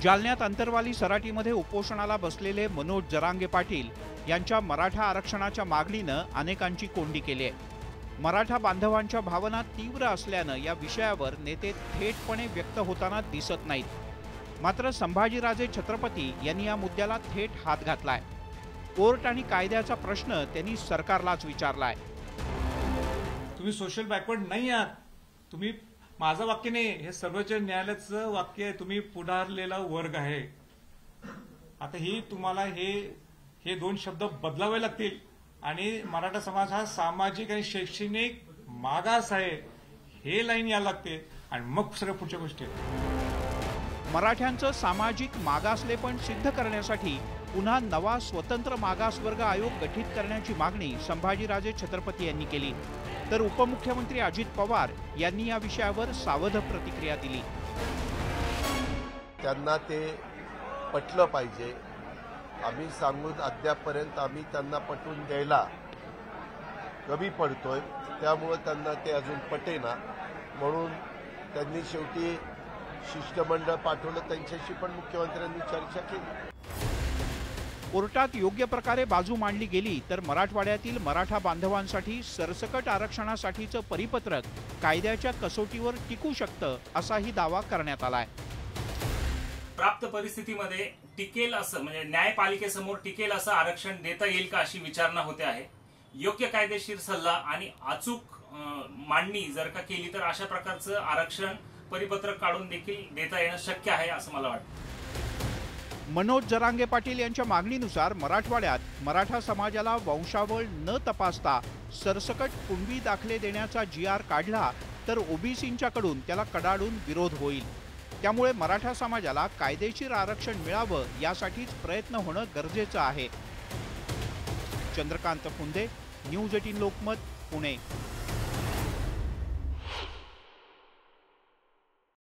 जालन्यात अंतरवाली सराटीमध्ये उपोषणाला बसलेले मनोज जरांगे पाटील यांच्या मराठा आरक्षणाच्या मागणीनं अनेकांची कोंडी केली आहे। मराठा बांधवांच्या भावना तीव्र असल्यानं या विषयावर नेते थेटपणे व्यक्त होताना दिसत नाहीत। मात्र संभाजीराजे छत्रपती यांनी या मुद्द्याला थेट हात घातलाय। कोर्ट आणि कायद्याचा प्रश्न त्यांनी सरकारलाच विचारलाय। तुम्ही सोशल बॅकवर्ड नाही आहात, तुम्ही माझं वाक्य नाही, हे सर्वोच्च न्यायालयाचं वाक्य आहे, तुम्ही पुढारलेला वर्ग आहे। आता ही तुम्हाला हे दोन शब्द बदलावे लागतील आणि मराठा समाज हा सामाजिक आणि शैक्षणिक मागास आहे, हे लाईन यायला लागते आणि मग सगळ्या पुढच्या गोष्टी आहेत। मराठ्यांचं सामाजिक मागासलेपण सिद्ध करण्यासाठी पुन्हा नवा स्वतंत्र मागासवर्ग आयोग गठीत करण्याची मागणी संभाजीराजे छत्रपती यांनी केली, तर उपमुख्यमंत्री अजित पवार यांनी या विषयावर सावध प्रतिक्रिया दिली। त्यांना ते पटलं पाहिजे। आम्ही सांगून अद्यापर्यंत आम्ही त्यांना पटवून द्यायला कमी पडतोय, त्यामुळे त्यांना ते अजून पटेना, म्हणून त्यांनी शेवटी शिष्टमंडळ पाठवलं, त्यांच्याशी पण मुख्यमंत्र्यांनी चर्चा केली। कोर्टात योग्य प्रकारे बाजू मांडली गेली तर मराठवाड्यातील मराठा बांधवांसाठी सरसकट आरक्षणासाठीचं परिपत्रक कायद्याच्या कसोटीवर टिकू शकतं, असाही दावा करण्यात आलाय। प्राप्त परिस्थितीमध्ये टिकेल असं म्हणजे न्यायपालिकेसमोर टिकेल असं आरक्षण देता येईल का अशी विचारणा होते आहे। योग्य कायदेशीर सल्ला आणि अचूक मांडणी जर का केली तर अशा प्रकारचं आरक्षण परिपत्रक काढून देखील देता येणं शक्य आहे असं मला वाटतं। मनोज जरांगे पाटील यांच्या मागणीनुसार मराठवाड्यात मराठा समाजाला वंशावळ न तपासता सरसकट कुणबी दाखले देण्याचा GR काढला तर ओबीसींच्याकडून त्याला कडाडून विरोध होईल। त्यामुळे मराठा समाजाला कायदेशीर आरक्षण मिळावं यासाठीच प्रयत्न होणं गरजेचं आहे। चंद्रकांत फुंदे, न्यूज 18 लोकमत, पुणे।